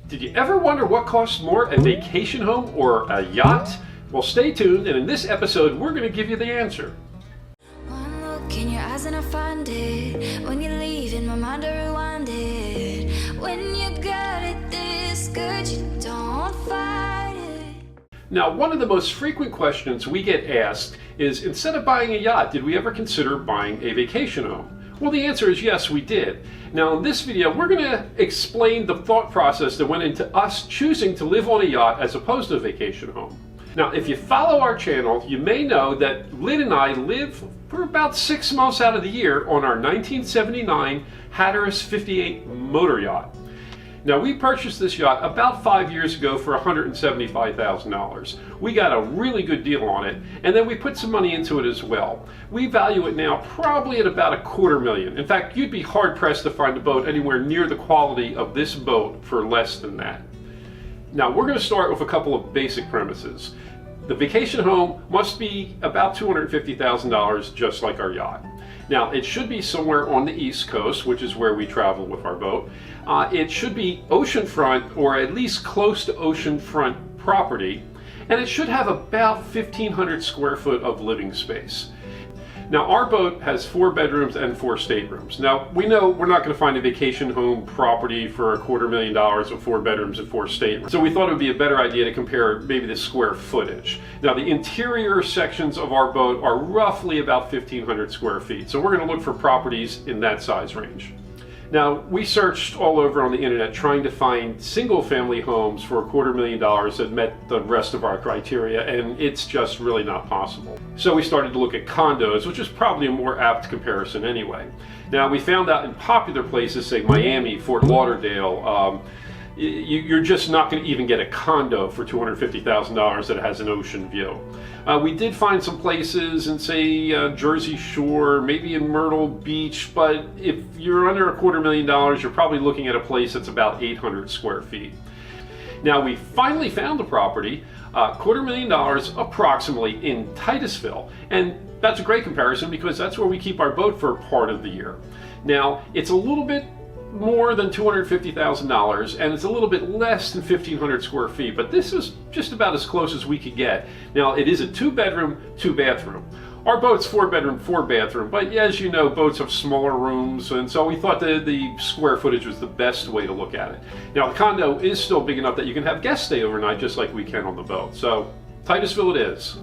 Did you ever wonder what costs more, a vacation home or a yacht? Well, stay tuned, and in this episode, we're going to give you the answer. One look in your eyes and I find it. When you leave in my mind I rewind it. When you got it this good, you don't fight it. Now, one of the most frequent questions we get asked is, instead of buying a yacht, did we ever consider buying a vacation home? Well, the answer is yes, we did. Now, in this video, we're going to explain the thought process that went into us choosing to live on a yacht as opposed to a vacation home. Now, if you follow our channel, you may know that Lynn and I live for about 6 months out of the year on our 1979 Hatteras 58 Motor Yacht. Now, we purchased this yacht about 5 years ago for $175,000. We got a really good deal on it, and then we put some money into it as well. We value it now probably at about $250,000. In fact, you'd be hard-pressed to find a boat anywhere near the quality of this boat for less than that. Now, we're going to start with a couple of basic premises. The vacation home must be about $250,000, just like our yacht. Now, it should be somewhere on the East Coast, which is where we travel with our boat. It should be oceanfront, or at least close to oceanfront property, and it should have about 1,500 square foot of living space. Now, our boat has 4 bedrooms and 4 staterooms. Now, we know we're not going to find a vacation home property for $250,000 with 4 bedrooms and 4 staterooms. So we thought it would be a better idea to compare maybe the square footage. Now, the interior sections of our boat are roughly about 1,500 square feet. So we're going to look for properties in that size range. Now, we searched all over on the internet trying to find single-family homes for $250,000 that met the rest of our criteria, and it's just really not possible. So we started to look at condos, which is probably a more apt comparison anyway. Now, we found out in popular places, say Miami, Fort Lauderdale, you're just not going to even get a condo for $250,000 that has an ocean view. We did find some places in, say, Jersey Shore, maybe in Myrtle Beach, but if you're under $250,000, you're probably looking at a place that's about 800 square feet. Now, we finally found a property, $250,000 approximately in Titusville, and that's a great comparison because that's where we keep our boat for part of the year. Now, it's a little bit more than $250,000, and it's a little bit less than 1,500 square feet, but this is just about as close as we could get. Now, it is a 2-bedroom, 2-bathroom. Our boat's 4-bedroom, 4-bathroom, but as you know, boats have smaller rooms, and so we thought that the square footage was the best way to look at it. Now, the condo is still big enough that you can have guests stay overnight just like we can on the boat, so Titusville it is.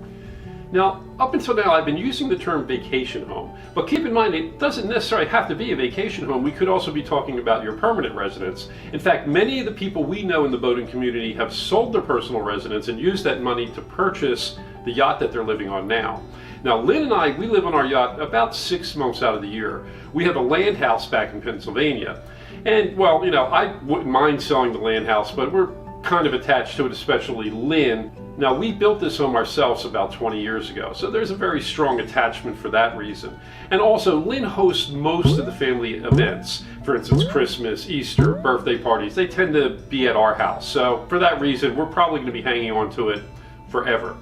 Now, up until now, I've been using the term vacation home, but keep in mind it doesn't necessarily have to be a vacation home. We could also be talking about your permanent residence. In fact, many of the people we know in the boating community have sold their personal residence and used that money to purchase the yacht that they're living on now. Now, Lynn and I, we live on our yacht about 6 months out of the year. We have a land house back in Pennsylvania. And, well, you know, I wouldn't mind selling the land house, but we're kind of attached to it, especially Lynn. Now, we built this home ourselves about 20 years ago, so there's a very strong attachment for that reason. And also, Lynn hosts most of the family events. For instance, Christmas, Easter, birthday parties, they tend to be at our house. So for that reason, we're probably going to be hanging on to it forever.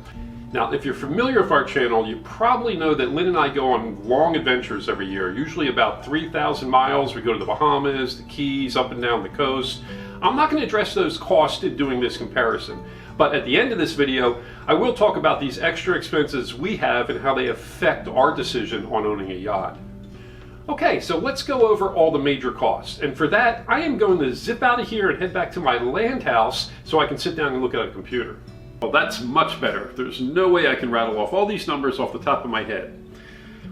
Now, if you're familiar with our channel, you probably know that Lynn and I go on long adventures every year, usually about 3,000 miles. We go to the Bahamas, the Keys, up and down the coast. I'm not going to address those costs in doing this comparison, but at the end of this video, I will talk about these extra expenses we have and how they affect our decision on owning a yacht. Okay, so let's go over all the major costs. And for that, I am going to zip out of here and head back to my land house so I can sit down and look at a computer. Well, that's much better. There's no way I can rattle off all these numbers off the top of my head.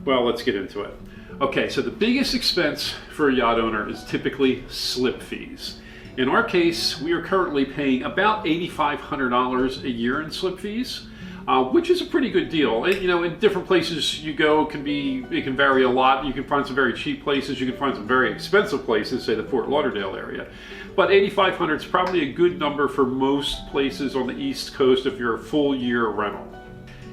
Well, let's get into it. Okay, so the biggest expense for a yacht owner is typically slip fees. In our case, we are currently paying about $8,500 a year in slip fees, which is a pretty good deal. You know, in different places you go, it can vary a lot. You can find some very cheap places. You can find some very expensive places, say the Fort Lauderdale area. But $8,500 is probably a good number for most places on the East Coast if you're a full year rental.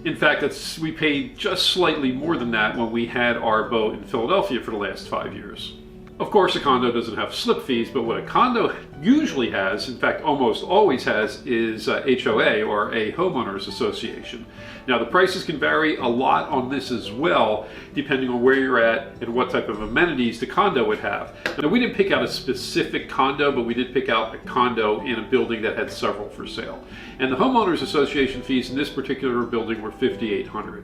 In fact, we paid just slightly more than that when we had our boat in Philadelphia for the last 5 years. Of course, a condo doesn't have slip fees, but what a condo usually has, in fact almost always has, is HOA, or a homeowners association. Now the prices can vary a lot on this as well, depending on where you're at and what type of amenities the condo would have. Now we didn't pick out a specific condo, but we did pick out a condo in a building that had several for sale. And the homeowners association fees in this particular building were $5,800.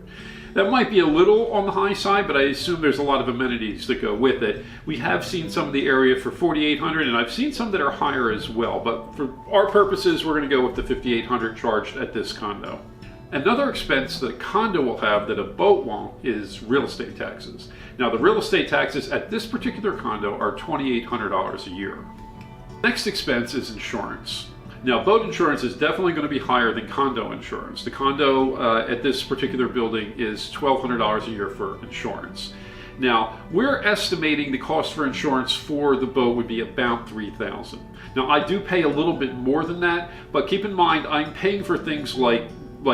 That might be a little on the high side, but I assume there's a lot of amenities that go with it. We have seen some of the area for $4,800, and I've seen some that are higher as well. But for our purposes, we're going to go with the $5,800 charged at this condo. Another expense that a condo will have that a boat won't is real estate taxes. Now, the real estate taxes at this particular condo are $2,800 a year. Next expense is insurance. Now, boat insurance is definitely going to be higher than condo insurance. The condo at this particular building is $1,200 a year for insurance. Now, we're estimating the cost for insurance for the boat would be about $3,000. Now, I do pay a little bit more than that, but keep in mind I'm paying for things like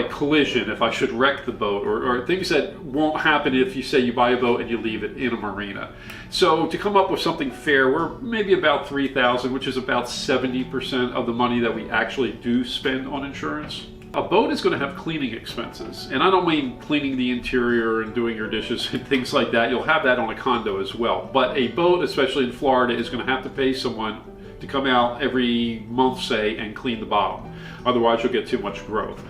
collision if I should wreck the boat, or things that won't happen if you say you buy a boat and you leave it in a marina. So to come up with something fair, we're maybe about $3,000, which is about 70% of the money that we actually do spend on insurance. A boat is going to have cleaning expenses, and I don't mean cleaning the interior and doing your dishes and things like that. You'll have that on a condo as well. But a boat, especially in Florida, is going to have to pay someone to come out every month, say, and clean the bottom. Otherwise, you'll get too much growth.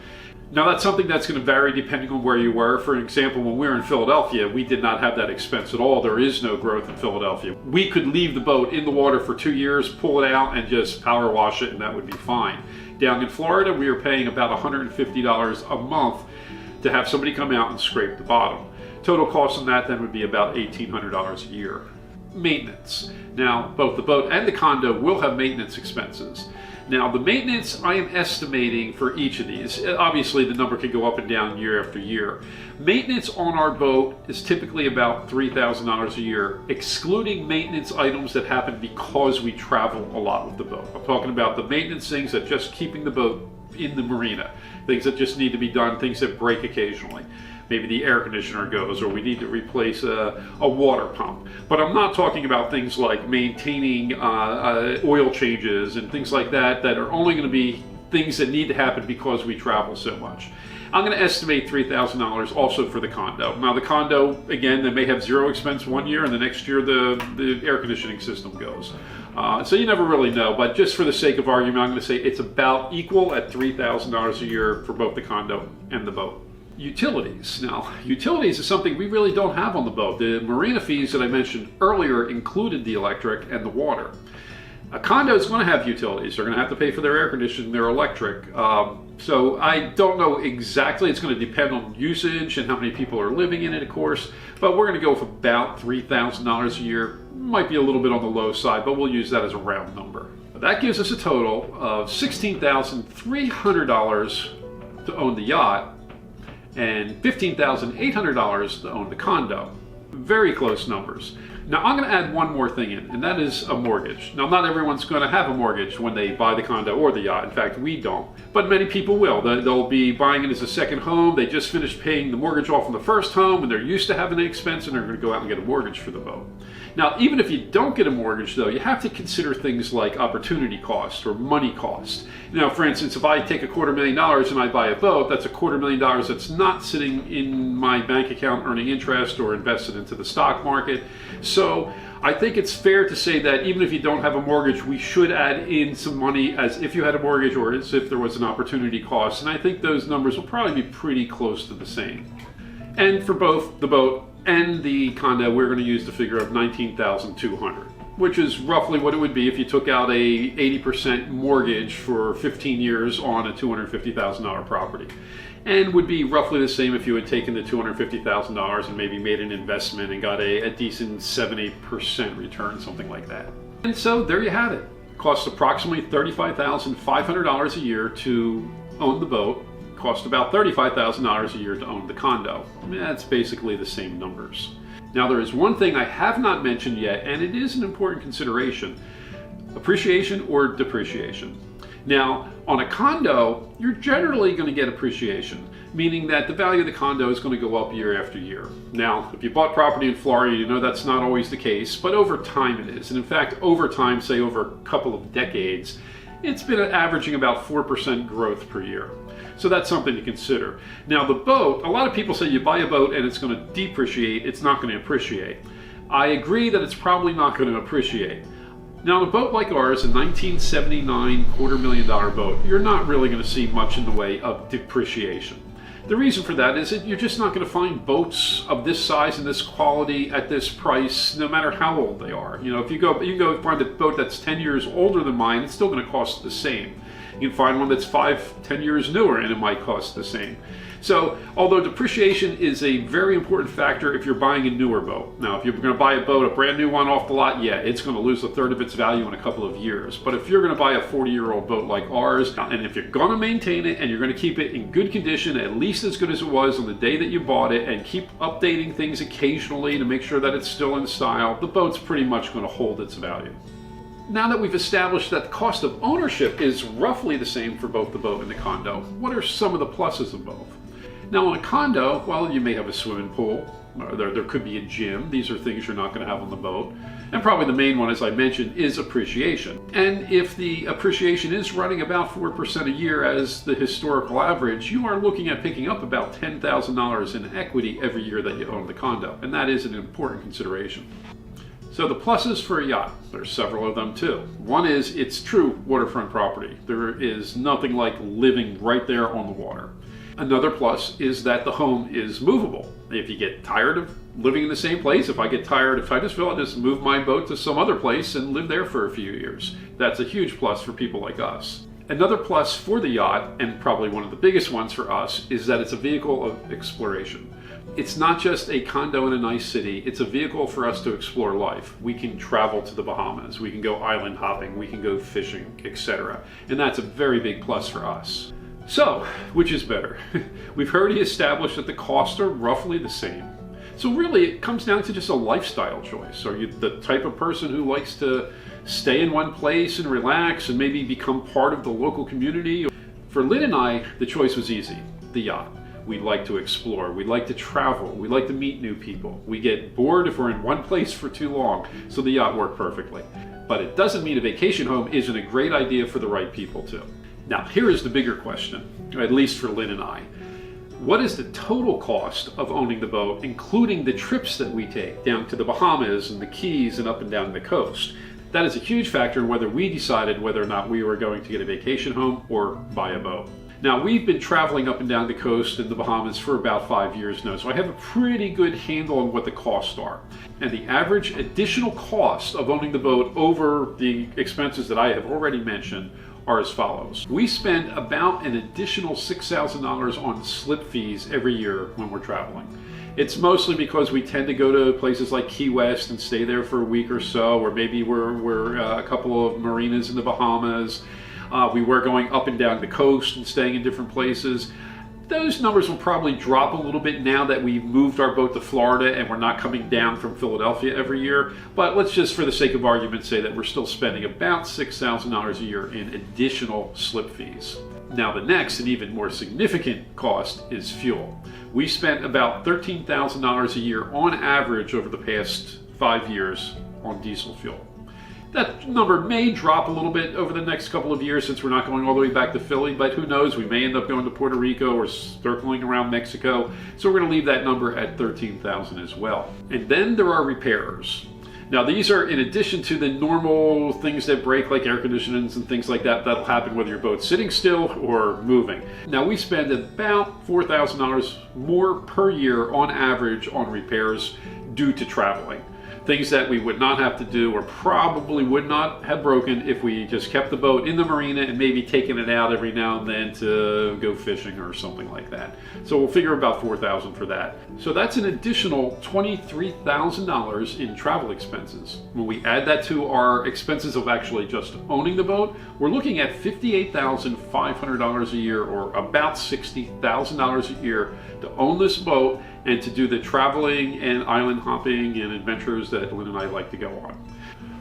Now that's something that's going to vary depending on where you were. For example, when we were in Philadelphia, we did not have that expense at all. There is no growth in Philadelphia. We could leave the boat in the water for 2 years, pull it out, and just power wash it, and that would be fine. Down in Florida, we were paying about $150 a month to have somebody come out and scrape the bottom. Total cost on that then would be about $1,800 a year. Maintenance. Now, both the boat and the condo will have maintenance expenses. Now, the maintenance I am estimating for each of these, obviously the number can go up and down year after year. Maintenance on our boat is typically about $3,000 a year, excluding maintenance items that happen because we travel a lot with the boat. I'm talking about the maintenance things that just keeping the boat in the marina, things that just need to be done, things that break occasionally. Maybe the air conditioner goes, or we need to replace a water pump. But I'm not talking about things like maintaining oil changes and things like that that are only going to be things that need to happen because we travel so much. I'm going to estimate $3,000 also for the condo. Now the condo, again, they may have zero expense one year, and the next year the air conditioning system goes. So you never really know, but just for the sake of argument, I'm going to say it's about equal at $3,000 a year for both the condo and the boat. Utilities. Now, utilities is something we really don't have on the boat. The marina fees that I mentioned earlier included the electric and the water. A condo is going to have utilities. They're going to have to pay for their air conditioning, their electric. So I don't know exactly. It's going to depend on usage and how many people are living in it, of course. But we're going to go with about $3,000 a year. Might be a little bit on the low side, but we'll use that as a round number. That gives us a total of $16,300 to own the yacht and $15,800 to own the condo. Very close numbers. Now I'm going to add one more thing in, and that is a mortgage. Now not everyone's going to have a mortgage when they buy the condo or the yacht. In fact, we don't. But many people will. They'll be buying it as a second home. They just finished paying the mortgage off on the first home, and they're used to having an expense, and they're going to go out and get a mortgage for the boat. Now, even if you don't get a mortgage, though, you have to consider things like opportunity cost or money cost. Now, for instance, if I take $250,000 and I buy a boat, that's $250,000 that's not sitting in my bank account earning interest or invested into the stock market. So I think it's fair to say that even if you don't have a mortgage, we should add in some money as if you had a mortgage or as if there was an opportunity cost. And I think those numbers will probably be pretty close to the same. And for both the boat and the condo, we're going to use the figure of $19,200, which is roughly what it would be if you took out a 80% mortgage for 15 years on a $250,000 property. And would be roughly the same if you had taken the $250,000 and maybe made an investment and got a decent 7-8% return, something like that. And so there you have it. It costs approximately $35,500 a year to own the boat. Cost about $35,000 a year to own the condo. That's basically the same numbers. Now there is one thing I have not mentioned yet, and it is an important consideration: appreciation or depreciation. Now, on a condo, you're generally going to get appreciation, meaning that the value of the condo is going to go up year after year. Now, if you bought property in Florida, you know that's not always the case, but over time it is. And in fact, over time, say over a couple of decades, it's been averaging about 4% growth per year. So that's something to consider. Now the boat, a lot of people say you buy a boat and it's going to depreciate, it's not going to appreciate. I agree that it's probably not going to appreciate. Now, on a boat like ours, a 1979 $250,000 boat, you're not really going to see much in the way of depreciation. The reason for that is that you're just not going to find boats of this size and this quality at this price, no matter how old they are. You know, if you can go find a boat that's 10 years older than mine, it's still going to cost the same. You can find one that's 5-10 years newer and it might cost the same. So, although depreciation is a very important factor if you're buying a newer boat. Now, if you're going to buy a boat, a brand new one off the lot, yeah, it's going to lose a third of its value in a couple of years. But if you're going to buy a 40-year-old boat like ours, and if you're going to maintain it and you're going to keep it in good condition, at least as good as it was on the day that you bought it, and keep updating things occasionally to make sure that it's still in style, the boat's pretty much going to hold its value. Now that we've established that the cost of ownership is roughly the same for both the boat and the condo, what are some of the pluses of both? Now, on a condo, well, you may have a swimming pool, or there could be a gym. These are things you're not going to have on the boat. And probably the main one, as I mentioned, is appreciation. And if the appreciation is running about 4% a year as the historical average, you are looking at picking up about $10,000 in equity every year that you own the condo. And that is an important consideration. So the pluses for a yacht, there's several of them too. One is it's true waterfront property. There is nothing like living right there on the water. Another plus is that the home is movable. If you get tired of living in the same place, if I just feel I'll just move my boat to some other place and live there for a few years. That's a huge plus for people like us. Another plus for the yacht, and probably one of the biggest ones for us, is that it's a vehicle of exploration. It's not just a condo in a nice city, it's a vehicle for us to explore life. We can travel to the Bahamas, we can go island hopping, we can go fishing, etc. And that's a very big plus for us. So, which is better? We've already established that the costs are roughly the same. So really, it comes down to just a lifestyle choice. Are you the type of person who likes to stay in one place and relax and maybe become part of the local community? For Lynn and I, the choice was easy, the yacht. We like to explore, we like to travel, we like to meet new people. We get bored if we're in one place for too long, so the yacht worked perfectly. But it doesn't mean a vacation home isn't a great idea for the right people too. Now, here is the bigger question, at least for Lynn and I. What is the total cost of owning the boat, including the trips that we take down to the Bahamas and the Keys and up and down the coast? That is a huge factor in whether we decided whether or not we were going to get a vacation home or buy a boat. Now, we've been traveling up and down the coast in the Bahamas for about 5 years now, so I have a pretty good handle on what the costs are. And the average additional cost of owning the boat over the expenses that I have already mentioned are as follows. We spend about an additional $6,000 on slip fees every year when we're traveling. It's mostly because we tend to go to places like Key West and stay there for a week or so, or maybe we're a couple of marinas in the Bahamas. We were going up and down the coast and staying in different places. Those numbers will probably drop a little bit now that we've moved our boat to Florida and we're not coming down from Philadelphia every year. But let's just, for the sake of argument, say that we're still spending about $6,000 a year in additional slip fees. Now, the next and even more significant cost is fuel. We spent about $13,000 a year on average over the past 5 years on diesel fuel. That number may drop a little bit over the next couple of years since we're not going all the way back to Philly, but who knows, we may end up going to Puerto Rico or circling around Mexico. So we're going to leave that number at $13,000 as well. And then there are repairs. Now, these are in addition to the normal things that break, like air conditionings and things like that, that'll happen whether your boat's sitting still or moving. Now, we spend about $4,000 more per year on average on repairs due to traveling. Things that we would not have to do or probably would not have broken if we just kept the boat in the marina and maybe taking it out every now and then to go fishing or something like that. So we'll figure about $4,000 for that. So that's an additional $23,000 in travel expenses. When we add that to our expenses of actually just owning the boat, we're looking at $58,500 a year, or about $60,000 a year to own this boat and to do the traveling and island hopping and adventures that Lynn and I like to go on.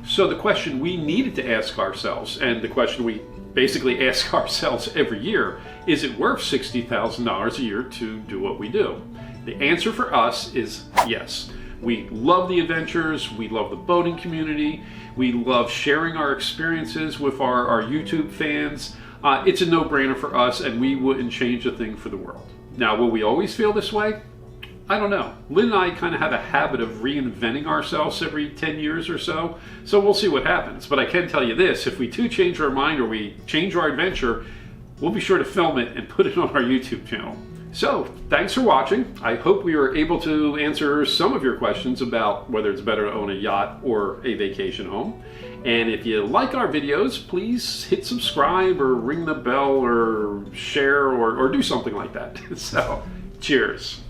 So the question we needed to ask ourselves, and the question we basically ask ourselves every year, is it worth $60,000 a year to do what we do? The answer for us is yes. We love the adventures, we love the boating community, we love sharing our experiences with our YouTube fans. It's a no-brainer for us, and we wouldn't change a thing for the world. Now, will we always feel this way? I don't know. Lynn and I kind of have a habit of reinventing ourselves every 10 years or so we'll see what happens. But I can tell you this, if we do change our mind or we change our adventure, we'll be sure to film it and put it on our YouTube channel. So, thanks for watching. I hope we were able to answer some of your questions about whether it's better to own a yacht or a vacation home. And if you like our videos, please hit subscribe or ring the bell or share or do something like that. So, cheers.